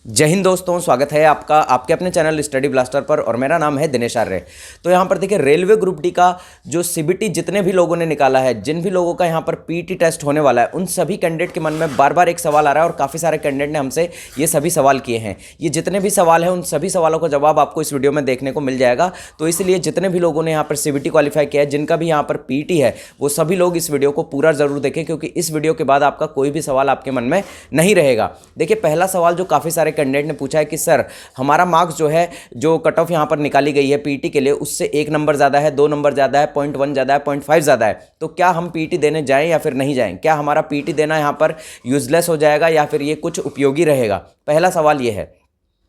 जय हिंद दोस्तों, स्वागत है आपका आपके अपने चैनल स्टडी ब्लास्टर पर और मेरा नाम है दिनेश आर्य। तो यहाँ पर देखिए, रेलवे ग्रुप डी का जो सीबीटी जितने भी लोगों ने निकाला है, जिन भी लोगों का यहाँ पर पीटी टेस्ट होने वाला है, उन सभी कैंडिडेट के मन में बार बार एक सवाल आ रहा है और काफ़ी सारे कैंडिडेट ने हमसे ये सभी सवाल किए हैं। ये जितने भी सवाल हैं उन सभी सवालों का जवाब आपको इस वीडियो में देखने को मिल जाएगा। तो इसलिए जितने भी लोगों ने यहाँ पर सीबीटी क्वालिफाई किया है, जिनका भी यहाँ पर पीटी है, वो सभी लोग इस वीडियो को पूरा जरूर देखें, क्योंकि इस वीडियो के बाद आपका कोई भी सवाल आपके मन में नहीं रहेगा। देखिए, पहला सवाल जो काफ़ी सारे कैंडिडेट ने पूछा है कि सर हमारा मार्क्स जो है, जो कट ऑफ यहाँ पर निकाली गई है पीटी के लिए, उससे 1 नंबर ज़्यादा है, 2 नंबर ज़्यादा है, 0.1 ज़्यादा है, 0.5 ज़्यादा है, तो क्या हम पीटी देने जाएं या फिर नहीं जाएं? क्या हमारा पीटी देना यहाँ पर यूजलेस हो जाएगा या फिर ये कुछ उपयोगी रहेगा? पहला सवाल ये है।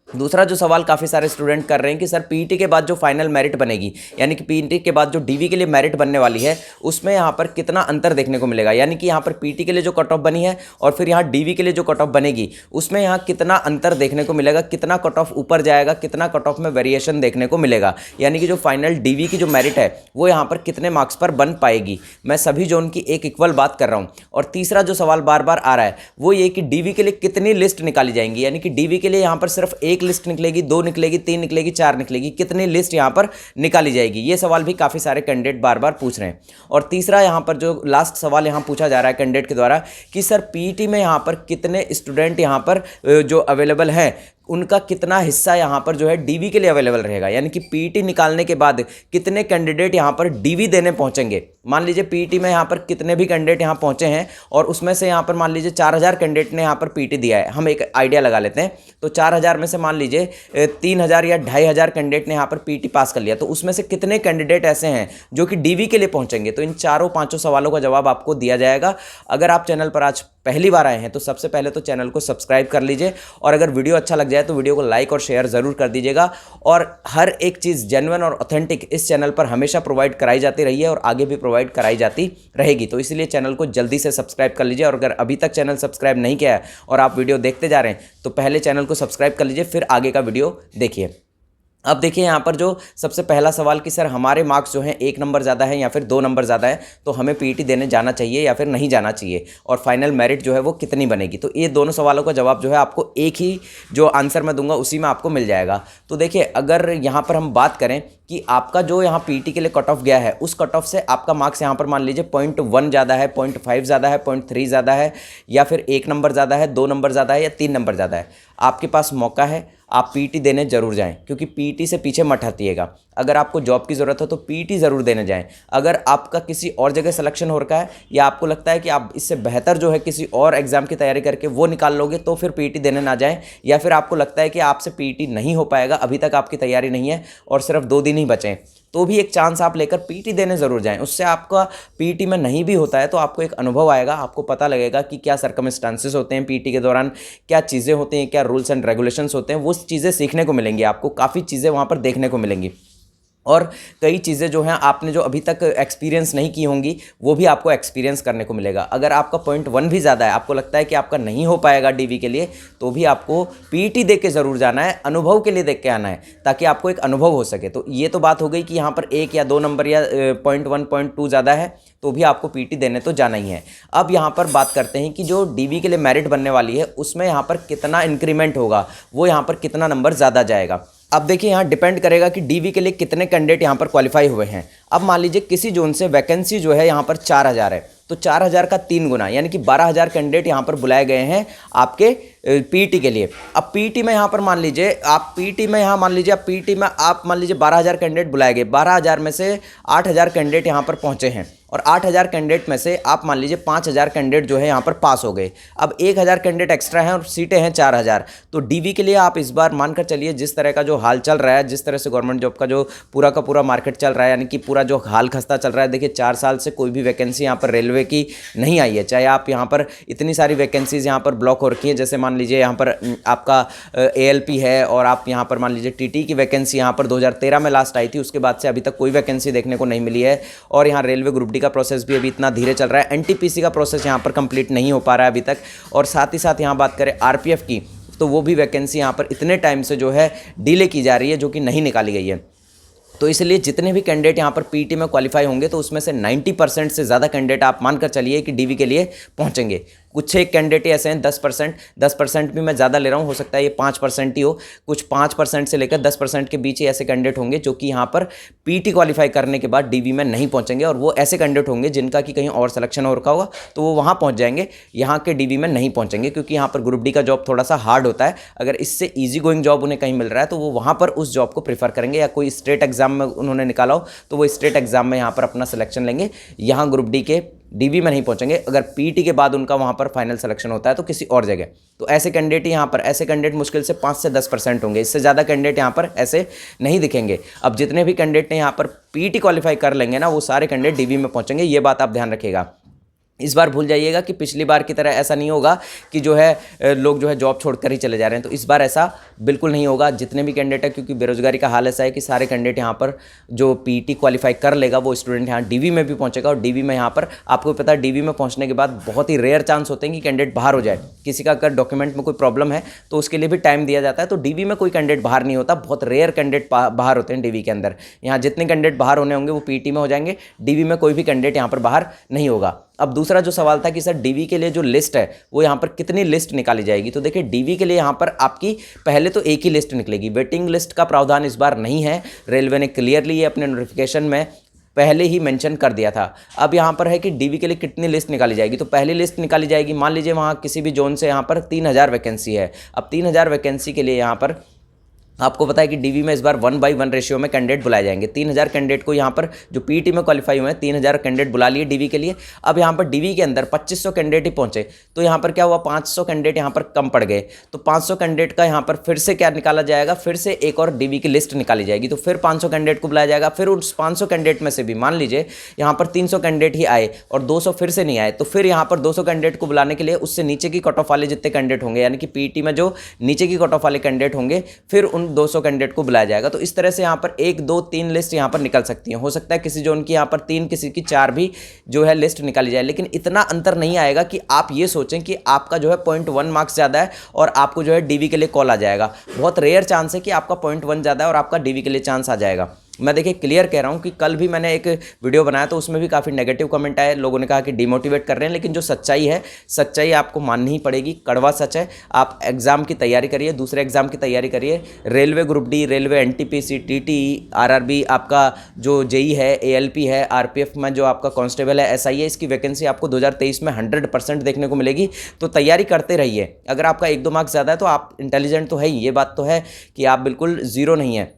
दूसरा जो सवाल काफ़ी सारे स्टूडेंट कर रहे हैं कि सर पीटी के बाद जो फाइनल मेरिट बनेगी, यानी कि पीटी के बाद जो डीवी के लिए मेरिट बनने वाली है, उसमें यहाँ पर कितना अंतर देखने को मिलेगा? यानी कि यहाँ पर पीटी के लिए जो कट ऑफ बनी है और फिर यहाँ डीवी के लिए जो कट ऑफ बनेगी, उसमें यहाँ कितना अंतर देखने को मिलेगा? कितना कट ऑफ ऊपर जाएगा, कितना कट ऑफ में वेरिएशन देखने को मिलेगा? यानी कि जो फाइनल डीवी की जो मेरिट है वो यहाँ पर कितने मार्क्स पर बन पाएगी? मैं सभी जोन की एक इक्वल बात कर रहा हूँ। और तीसरा जो सवाल बार बार आ रहा है वो ये कि डीवी के लिए कितनी लिस्ट निकाली जाएंगी? यानी कि डीवी के लिए यहाँ पर सिर्फ एक लिस्ट निकलेगी, 2 निकलेगी, 3 निकलेगी, 4 निकलेगी, कितनी लिस्ट यहां पर निकाली जाएगी? ये सवाल भी काफी सारे कैंडिडेट बार बार पूछ रहे हैं। और तीसरा यहां पर जो लास्ट सवाल यहां पूछा जा रहा है कैंडिडेट के द्वारा कि सर पीटी में यहां पर कितने स्टूडेंट यहां पर जो अवेलेबल हैं, उनका कितना हिस्सा यहाँ पर जो है डीवी के लिए अवेलेबल रहेगा? यानी कि पीटी निकालने के बाद कितने कैंडिडेट यहाँ पर डीवी देने पहुँचेंगे? मान लीजिए पीटी में यहाँ पर कितने भी कैंडिडेट यहाँ पहुँचे हैं और उसमें से यहाँ पर मान लीजिए 4000 कैंडिडेट ने यहाँ पर पीटी दिया है। हम एक आइडिया लगा लेते हैं, तो 4000 में से मान लीजिए 3000 या 2500 कैंडिडेट ने यहाँ पर पीटी पास कर लिया, तो उसमें से कितने कैंडिडेट ऐसे हैं जो कि डीवी के लिए पहुँचेंगे? तो इन चारों पाँचों सवालों का जवाब आपको दिया जाएगा। अगर आप चैनल पर आज पहली बार आए हैं तो सबसे पहले तो चैनल को सब्सक्राइब कर लीजिए, और अगर वीडियो अच्छा लग जाए तो वीडियो को लाइक और शेयर ज़रूर कर दीजिएगा। और हर एक चीज़ जेन्युइन और ऑथेंटिक इस चैनल पर हमेशा प्रोवाइड कराई जाती रही है और आगे भी प्रोवाइड कराई जाती रहेगी। तो इसलिए चैनल को जल्दी से सब्सक्राइब कर लीजिए। और अगर अभी तक चैनल सब्सक्राइब नहीं किया है और आप वीडियो देखते जा रहे हैं तो पहले चैनल को सब्सक्राइब कर लीजिए, फिर आगे का वीडियो देखिए। अब देखिए यहाँ पर जो सबसे पहला सवाल कि सर हमारे मार्क्स जो हैं 1 नंबर ज़्यादा है या फिर 2 नंबर ज़्यादा है, तो हमें पीटी देने जाना चाहिए या फिर नहीं जाना चाहिए, और फाइनल मेरिट जो है वो कितनी बनेगी? तो ये दोनों सवालों का जवाब जो है आपको एक ही जो आंसर मैं दूंगा उसी में आपको मिल जाएगा। तो देखिए, अगर यहाँ पर हम बात करें कि आपका जो यहाँ पीटी के लिए कट ऑफ गया है, उस कट ऑफ से आपका मार्क्स यहाँ पर मान लीजिए 0.1 ज़्यादा है, 0.5 ज़्यादा है, 0.3 ज़्यादा है, या फिर 1 नंबर ज़्यादा है, 2 नंबर ज़्यादा है या 3 नंबर ज़्यादा है, आपके पास मौका है, आप पीटी देने जरूर जाएं, क्योंकि पीटी से पीछे मत हटिएगा। अगर आपको जॉब की ज़रूरत है तो पीटी ज़रूर देने जाएं। अगर आपका किसी और जगह सिलेक्शन हो रखा है या आपको लगता है कि आप इससे बेहतर जो है किसी और एग्जाम की तैयारी करके वो निकाल लोगे, तो फिर पीटी देने ना जाएं। या फिर आपको लगता है कि आपसे पीटी नहीं हो पाएगा, अभी तक आपकी तैयारी नहीं है और सिर्फ 2 दिन ही बचे, तो भी एक चांस आप लेकर पीटी देने ज़रूर जाएं। उससे आपका पीटी में नहीं भी होता है तो आपको एक अनुभव आएगा, आपको पता लगेगा कि क्या सर्कमस्टांसेस होते हैं पीटी के दौरान, क्या चीज़ें होती हैं, क्या रूल्स एंड रेगुलेशंस होते हैं, वो चीज़ें सीखने को मिलेंगी आपको, काफ़ी चीज़ें वहाँ पर देखने को मिलेंगी। और कई चीज़ें जो हैं आपने जो अभी तक एक्सपीरियंस नहीं की होंगी वो भी आपको एक्सपीरियंस करने को मिलेगा। अगर आपका 0.1 भी ज़्यादा है, आपको लगता है कि आपका नहीं हो पाएगा डीवी के लिए, तो भी आपको पीटी दे के ज़रूर जाना है, अनुभव के लिए देख के आना है, ताकि आपको एक अनुभव हो सके। तो ये तो बात हो गई कि यहाँ पर 1 या 2 नंबर या 0.1 0.2 ज़्यादा है तो भी आपको पीटी देने तो जाना ही है। अब यहाँ पर बात करते हैं कि जो डीवी के लिए मेरिट बनने वाली है उसमें यहाँ पर कितना इंक्रीमेंट होगा, वो यहाँ पर कितना नंबर ज़्यादा जाएगा। अब देखिए, यहाँ डिपेंड करेगा कि डीवी के लिए कितने कैंडिडेट यहाँ पर क्वालिफाई हुए हैं। अब मान लीजिए किसी जोन से वैकेंसी जो है यहाँ पर 4000 है, तो 4000 का 3 गुना यानी कि 12000 कैंडिडेट यहाँ पर बुलाए गए हैं आपके पीटी के लिए। अब पीटी में यहाँ पर मान लीजिए आप पीटी में 12000 कैंडिडेट बुलाए गए, 12000 में से 8000 कैंडिडेट यहाँ पर पहुँचे हैं, और 8000 कैंडिडेट में से आप मान लीजिए 5000 कैंडिडेट जो है यहाँ पर पास हो गए। अब 1000 कैंडिडेट एक्स्ट्रा हैं और सीटें हैं 4000। तो डीवी के लिए आप इस बार मानकर चलिए, जिस तरह का जो हाल चल रहा है, जिस तरह से गवर्नमेंट जॉब का जो पूरा का पूरा मार्केट चल रहा है, यानी कि पूरा जो हाल खस्ता चल रहा है। देखिए, 4 साल से कोई भी वैकेंसी यहाँ पर रेलवे की नहीं आई है, चाहे आप यहाँ पर इतनी सारी वैकेंसीज यहाँ पर ब्लॉक हो रखी हैं। जैसे मान लीजिए यहाँ पर आपका ALP है, और आप यहाँ पर मान लीजिए TT की वैकेंसी यहाँ पर 2013 में लास्ट आई थी, उसके बाद से अभी तक कोई वैकेंसी देखने को नहीं मिली है। और यहाँ रेलवे ग्रुप डी का प्रोसेस भी अभी इतना धीरे चल रहा है, NTPC का प्रोसेस यहाँ पर कंप्लीट नहीं हो पा रहा है अभी तक। और साथ ही साथ यहाँ बात करें RPF की, तो वो भी वैकेंसी यहाँ पर इतने टाइम से जो है डिले की जा रही है, जो कि नहीं निकाली गई है। तो इसलिए जितने भी कैंडिडेट यहाँ पर पीटी में क्वालिफाई होंगे तो उसमें से 90% से ज़्यादा कैंडिडेट आप मानकर चलिए कि डीवी के लिए पहुँचेंगे। कुछ एक कैंडिडेट ऐसे हैं 10% भी मैं ज़्यादा ले रहा हूँ, हो सकता है ये 5% ही हो, कुछ 5% से लेकर 10% के बीच ही ऐसे कैंडिडेट होंगे जो कि यहाँ पर पीटी क्वालिफाई करने के बाद डीवी में नहीं पहुँचेंगे, और वो ऐसे कैंडिडेट होंगे जिनका कि कहीं और सिलेक्शन हो रखा होगा तो वो वहाँ पहुँच जाएंगे, यहाँ के डीवी में नहीं पहुँचेंगे, क्योंकि यहाँ पर ग्रुप डी का जॉब थोड़ा सा हार्ड होता है। अगर इससे ईजी गोइंग जॉब उन्हें कहीं मिल रहा है तो वो वहाँ पर उस जॉब को प्रीफर करेंगे, या कोई स्टेट एग्जाम में उन्होंने निकाला हो तो वो स्टेट एग्जाम में यहाँ पर अपना सिलेक्शन लेंगे, यहाँ ग्रुप डी के डीवी में नहीं पहुंचेंगे। अगर पीटी के बाद उनका वहां पर फाइनल सिलेक्शन होता है तो किसी और जगह, तो ऐसे कैंडिडेट यहाँ पर, ऐसे कैंडिडेट मुश्किल से 5 से 10% होंगे, इससे ज़्यादा कैंडिडेट यहाँ पर ऐसे नहीं दिखेंगे। अब जितने भी कैंडिडेट ने यहाँ पर पीटी क्वालिफाई कर लेंगे ना, वो सारे कैंडिडेट डीवी में पहुंचेंगे, ये बात आप ध्यान रखिएगा। इस बार भूल जाइएगा कि पिछली बार की तरह ऐसा नहीं होगा कि जो है लोग जो है जॉब छोड़कर ही चले जा रहे हैं, तो इस बार ऐसा बिल्कुल नहीं होगा। जितने भी कैंडिडेट है, क्योंकि बेरोजगारी का हाल ऐसा है कि सारे कैंडिडेट यहाँ पर जो पीटी क्वालिफाई कर लेगा वो स्टूडेंट यहाँ डीवी में भी पहुँचेगा, और डीवी में यहाँ पर आपको पता है डीवी में पहुँचने के बाद बहुत ही रेयर चांस होते हैं कि कैंडिडेट बाहर हो जाए। किसी का अगर डॉक्यूमेंट में कोई प्रॉब्लम है तो उसके लिए भी टाइम दिया जाता है, तो डीवी में कोई कैंडिडेट बाहर नहीं होता, बहुत रेयर कैंडिडेट बाहर होते हैं डीवी के अंदर। यहाँ जितने कैंडिडेट बाहर होने होंगे वो पीटी में हो जाएंगे, डीवी में कोई भी कैंडिडेट यहाँ पर बाहर नहीं होगा। अब दूसरा जो सवाल था कि सर डीवी के लिए जो लिस्ट है वो यहाँ पर कितनी लिस्ट निकाली जाएगी, तो देखिए डीवी के लिए यहाँ पर आपकी पहले तो एक ही लिस्ट निकलेगी, वेटिंग लिस्ट का प्रावधान इस बार नहीं है। रेलवे ने क्लियरली ये अपने नोटिफिकेशन में पहले ही मेंशन कर दिया था। अब यहाँ पर है कि डीवी के लिए कितनी लिस्ट निकाली जाएगी, तो पहली लिस्ट निकाली जाएगी, मान लीजिए वहाँ किसी भी जोन से यहाँ पर 3000 वैकेंसी है। अब 3000 वैकेंसी के लिए यहाँ पर आपको पता है कि डीवी में इस बार 1:1 रेशियो में कैंडिडेट बुलाए जाएंगे। 3000 कैंडिडेट को यहाँ पर जो पीटी में क्वालिफाई हुए हैं 3000 कैंडिडेट बुला लिए डीवी के लिए। अब यहाँ पर डीवी के अंदर 2500 कैंडिडेट ही पहुंचे, तो यहाँ पर क्या हुआ, 500 कैंडिडेट यहाँ पर कम पड़ गए, तो 500 कैंडिडेट का यहाँ पर फिर से क्या निकाला जाएगा, फिर से एक और डीवी की लिस्ट निकाली जाएगी, तो फिर 500 कैंडिडेट को बुलाया जाएगा। फिर उस 500 कैंडिडेट में से भी मान लीजिए यहाँ पर 300 कैंडिडेट ही आए और 200 फिर से नहीं आए, तो फिर यहाँ पर 200 कैंडिडेट को बुलाने के लिए उससे नीचे की कट ऑफ वाले जितने कैंडिडेट होंगे, यानी कि पीटी में जो नीचे की कट ऑफ वाले कैंडिडेट होंगे, फिर उन 200 कैंडिडेट को बुलाया जाएगा। तो इस तरह से यहाँ पर 1, 2, 3 लिस्ट यहाँ पर निकल सकती है। हो सकता है किसी जोन की यहाँ पर 3, किसी की 4 भी जो है लिस्ट निकाली जाए, लेकिन इतना अंतर नहीं आएगा कि आप ये सोचें कि आपका जो है 0.1 मार्क्स ज़्यादा है और आपको जो है डीवी के लिए कॉल आ जाएगा। बहुत रेयर चांस है कि आपका 0.1 ज़्यादा है और आपका डीवी के लिए चांस आ जाएगा। मैं देखिए क्लियर कह रहा हूँ कि कल भी मैंने एक वीडियो बनाया तो उसमें भी काफ़ी नेगेटिव कमेंट आए, लोगों ने कहा कि डिमोटिवेट कर रहे हैं, लेकिन जो सच्चाई है, सच्चाई आपको माननी ही पड़ेगी, कड़वा सच है। आप एग्ज़ाम की तैयारी करिए, दूसरे एग्ज़ाम की तैयारी करिए, railway group D, railway NTPC, TT, RRB, आपका जो जेई है, एएलपी है, आरपीएफ में जो आपका कांस्टेबल है, एसआई है, इसकी वैकेंसी आपको 2023 में 100% देखने को मिलेगी। तो तैयारी करते रहिए। अगर आपका 1-2 मार्क्स ज़्यादा है तो आप इंटेलिजेंट तो है ही, ये बात तो है कि आप बिल्कुल ज़ीरो नहीं है,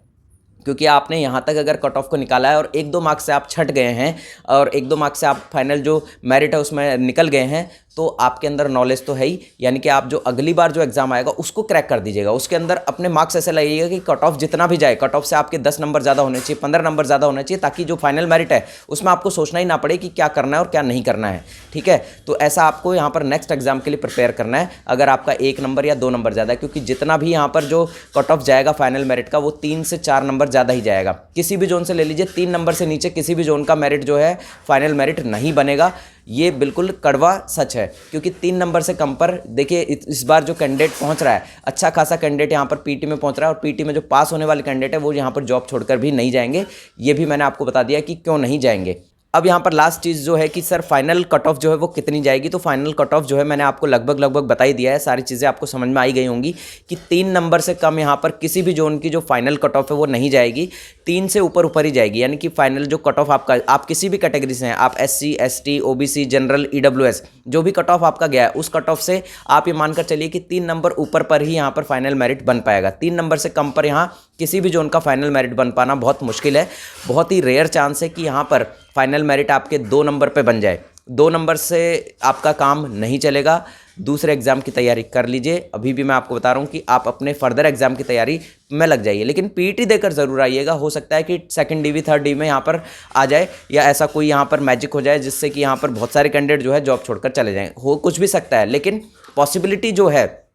क्योंकि आपने यहाँ तक अगर कट ऑफ को निकाला है और 1-2 मार्क्स से आप छट गए हैं और 1-2 मार्क्स से आप फाइनल जो मेरिट है उसमें निकल गए हैं, तो आपके अंदर नॉलेज तो है ही, यानी कि आप जो अगली बार जो एग्जाम आएगा उसको क्रैक कर दीजिएगा। उसके अंदर अपने मार्क्स ऐसे लगाइएगा कि कट ऑफ जितना भी जाए, कट ऑफ से आपके 10 नंबर ज़्यादा होने चाहिए, 15 नंबर ज़्यादा होने चाहिए, ताकि जो फाइनल मेरिट है उसमें आपको सोचना ही ना पड़े कि क्या करना है और क्या नहीं करना है। ठीक है, तो ऐसा आपको यहाँ पर नेक्स्ट एग्जाम के लिए प्रिपेयर करना है अगर आपका 1 नंबर या 2 नंबर ज़्यादा है, क्योंकि जितना भी यहाँ पर जो कट ऑफ जाएगा फाइनल मेरिट का वो 3 से 4 नंबर ज़्यादा ही जाएगा। किसी भी जोन से ले लीजिए, 3 नंबर से नीचे किसी भी जोन का मेरिट जो है फाइनल मेरिट नहीं बनेगा। ये बिल्कुल कड़वा सच है, क्योंकि 3 नंबर से कम पर देखिए इस बार जो कैंडिडेट पहुंच रहा है, अच्छा खासा कैंडिडेट यहाँ पर पीटी में पहुंच रहा है, और पीटी में जो पास होने वाले कैंडिडेट है वो यहाँ पर जॉब छोड़कर भी नहीं जाएंगे। ये भी मैंने आपको बता दिया कि क्यों नहीं जाएंगे। अब यहाँ पर लास्ट चीज़ जो है कि सर फाइनल कट ऑफ जो है वो कितनी जाएगी, तो फाइनल कट ऑफ जो है मैंने आपको लगभग बता ही दिया है, सारी चीज़ें आपको समझ में आई गई होंगी कि 3 नंबर से कम यहाँ पर किसी भी जोन की जो फाइनल कट ऑफ है वो नहीं जाएगी, 3 से ऊपर ही जाएगी। यानी कि फाइनल जो कट ऑफ आपका, आप किसी भी कैटेगरी से हैं, आप SC, ST, OBC, general, EWS, जो भी कट ऑफ आपका गया है उस कट ऑफ से आप ये मानकर चलिए कि 3 नंबर ऊपर पर ही यहाँ पर फाइनल मेरिट बन पाएगा। 3 नंबर से कम पर यहाँ किसी भी जोन का फाइनल मेरिट बन पाना बहुत मुश्किल है। बहुत ही रेयर चांस है कि यहाँ पर फाइनल मेरिट आपके 2 नंबर पे बन जाए। 2 नंबर से आपका काम नहीं चलेगा। दूसरे एग्ज़ाम की तैयारी कर लीजिए। अभी भी मैं आपको बता रहा हूँ कि आप अपने फर्दर एग्ज़ाम की तैयारी में लग जाइए, लेकिन पीटी देकर ज़रूर आइएगा। हो सकता है कि 2nd DV 3rd DV में यहाँ पर आ जाए, या ऐसा कोई यहाँ पर मैजिक हो जाए जिससे कि यहाँ पर बहुत सारे कैंडिडेट जो है जॉब छोड़कर चले जाएँ। हो कुछ भी सकता है, लेकिन पॉसिबिलिटी जो है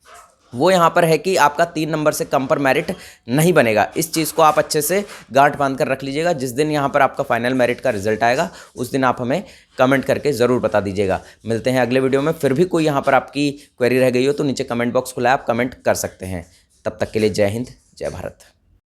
वो यहाँ पर है कि आपका 3 नंबर से कम पर मेरिट नहीं बनेगा। इस चीज़ को आप अच्छे से गांठ बांध कर रख लीजिएगा। जिस दिन यहाँ पर आपका फाइनल मेरिट का रिजल्ट आएगा उस दिन आप हमें कमेंट करके ज़रूर बता दीजिएगा। मिलते हैं अगले वीडियो में। फिर भी कोई यहाँ पर आपकी क्वेरी रह गई हो तो नीचे कमेंट बॉक्स खुला है, आप कमेंट कर सकते हैं। तब तक के लिए जय हिंद, जय भारत।